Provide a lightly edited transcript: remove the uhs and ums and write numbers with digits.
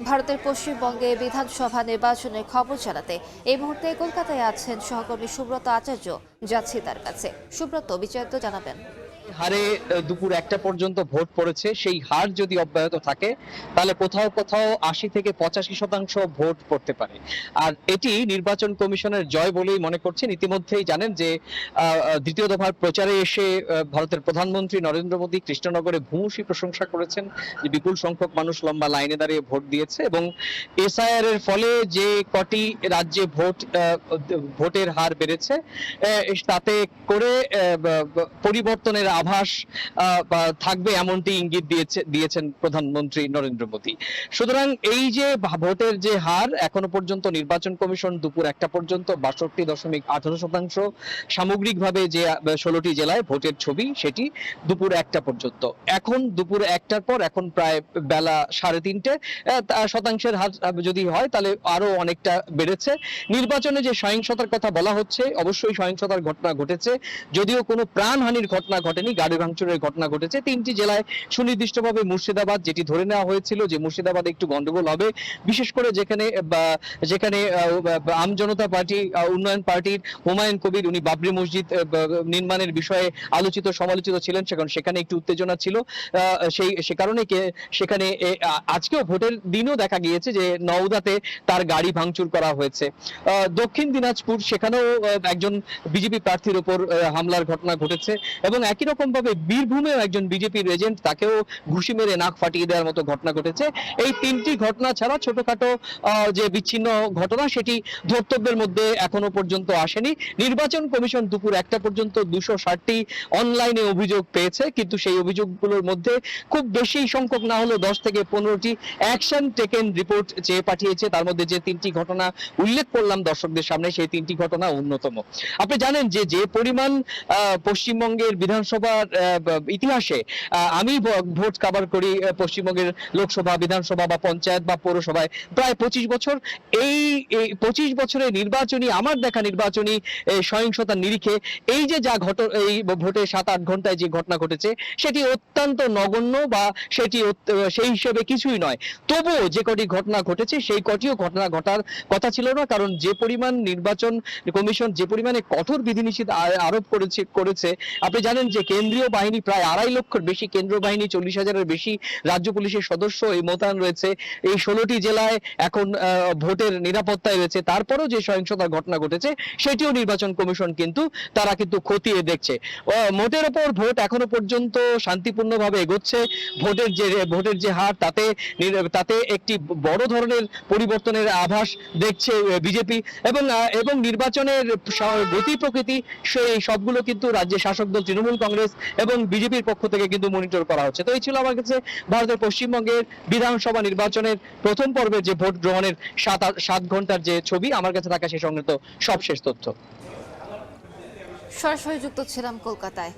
ভারতের পশ্চিমবঙ্গে বিধানসভা নির্বাচনের খবর জানাতে এই মুহূর্তে কলকাতায় আছেন সহকর্মী সুব্রত আচার্য। যাচ্ছি তার কাছে। সুব্রত, বিস্তারিত জানাবেন। হারে দুপুর 1টা পর্যন্ত ভোট পড়েছে, সেই হার যদি অব্যাহত থাকে তাহলে কোথাও কোথাও 80 থেকে 85% ভোট পড়তে পারে। আর এটি নির্বাচন কমিশনের জয় বলেই মনে করছেন। ইতিমধ্যেই জানেন যে দ্বিতীয় দফার প্রচারে এসে ভারতের প্রধানমন্ত্রী নরেন্দ্র মোদী কৃষ্ণনগরে ভূয়সী প্রশংসা করেছেন যে বিপুল সংখ্যক মানুষ লম্বা লাইনে দাঁড়িয়ে ভোট দিয়েছে এবং এসআইআর এর ফলে যে কটি রাজ্যে ভোটের হার বেড়েছে তাতে করে পরিবর্তনের আভাস থাকবে এমনটি ইঙ্গিত দিয়েছেন প্রধানমন্ত্রী নরেন্দ্র মোদী। সুতরাং এই যে ভোটের যে হার এখনো পর্যন্ত নির্বাচন কমিশন দুপুর 1টা পর্যন্ত 62.18%, সামগ্রিকভাবে যে 16টি জেলায় ভোটের ছবি সেটি দুপুর 1টা পর্যন্ত। এখন দুপুর 1টার পর এখন প্রায় বেলা 3:30 শতাংশের হার যদি হয় তাহলে আরো অনেকটা বেড়েছে। নির্বাচনে যে সহিংসতার কথা বলা হচ্ছে, অবশ্যই সহিংসতার ঘটনা ঘটেছে, যদিও কোনো প্রাণহানির ঘটনা ঘটেনি, গাড়ি ভাঙচুরের ঘটনা ঘটেছে 3টি জেলায়। সুনির্দিষ্টভাবে মুর্শিদাবাদ, যেটি ধরে নেওয়া হয়েছিল যে মুর্শিদাবাদে একটু গন্ডগোল হবে, বিশেষ করে যেখানে আম জনতা পার্টি, উন্নয়ন পার্টির হুমায়ুন কবির, উনি বাবরি মসজিদ নির্মাণের বিষয়ে আলোচিত সমালোচিত ছিলেন, সেখানে একটু উত্তেজনা ছিল। সে কারণে সেখানে আজকেও ভোটের দিনও দেখা গিয়েছে যে নওদাতে তার গাড়ি ভাঙচুর করা হয়েছে। দক্ষিণ দিনাজপুর, সেখানেও একজন বিজেপি প্রার্থীর উপর হামলার ঘটনা ঘটেছে এবং একই রকম ভাবে বীরভূমেও একজন বিজেপির এজেন্ট, তাকেও ঘুষি মেরে নাক ফাটিয়ে দেওয়ার মতো ঘটনা ঘটেছে। এই 3টি ঘটনা ছাড়া ছোটখাটো যে বিচ্ছিন্ন ঘটনা সেটি ধর্তব্যের মধ্যে এখনো পর্যন্ত আসেনি। নির্বাচন কমিশন দুপুর 1টা পর্যন্ত 260টি অনলাইনে অভিযোগ পেয়েছে, কিন্তু সেই অভিযোগগুলোর মধ্যে খুব বেশি সংখ্যক না হলেও 10 থেকে 15টি অ্যাকশন টেকেন রিপোর্ট চেয়ে পাঠিয়েছে। তার মধ্যে যে 3টি ঘটনা উল্লেখ করলাম দর্শকদের সামনে, সেই 3টি ঘটনা অন্যতম। আপনি জানেন যে পরিমাণ পশ্চিমবঙ্গের বিধানসভার ইতিহাসে আমি ভোট কভার করি পশ্চিমবঙ্গের লোকসভা, বিধানসভা বা পঞ্চায়েত বা পৌরসভায় প্রায় 25 বছর। এই 25 বছরের নির্বাচনী, আমার দেখা নির্বাচনী সহিংসতার নিরিখে এই যে এই ভোটে 7-8 ঘন্টায় যে ঘটনা ঘটেছে সেটি অত্যন্ত নগণ্য বা সেটি সেই হিসেবে কিছুই নয়। তবুও যে কটি ঘটনা ঘটেছে সেই কটিও ঘটনা ঘটার কথা ছিল না, কারণ যে পরিমাণ নির্বাচন কমিশন যে পরিমাণে কঠোর বিধিনিষেধ আরোপ করেছে। আপনি জানেন যে কেন্দ্রীয় বাহিনী প্রায় 2.5 লক্ষের বেশি, কেন্দ্রীয় বাহিনী 40,000-এর বেশি, রাজ্য পুলিশের সদস্য এই মোতায়েন রয়েছে। এই 16টি জেলায় এখন ভোটের নিরাপত্তায় রয়েছে। তারপরেও যে সহিংসতার ঘটনা ঘটেছে সেটিও নির্বাচন কমিশন কিন্তু খতিয়ে দেখছে। মোটের ওপর ভোট এখনো পর্যন্ত শান্তিপূর্ণভাবে এগোচ্ছে। ভোটের যে হার তাতে একটি বড় ধরনের পরিবর্তনের আভাস দেখছে বিজেপি এবং নির্বাচনের গতি প্রকৃতি সেই সবগুলো কিন্তু রাজ্যের শাসক দল তৃণমূল কংগ্রেস এবং বিজেপির পক্ষ থেকে কিন্তু মনিটর করা হচ্ছে। তো এই ছিল আমার কাছে ভারতের পশ্চিমবঙ্গের বিধানসভা নির্বাচনের প্রথম পর্বের যে ভোট গ্রহণের 7 ঘন্টার যে ছবি, আমার কাছে থাকা সেই সংক্রান্ত সবশেষ তথ্য। সরাসরি যুক্ত ছিলাম কলকাতায়।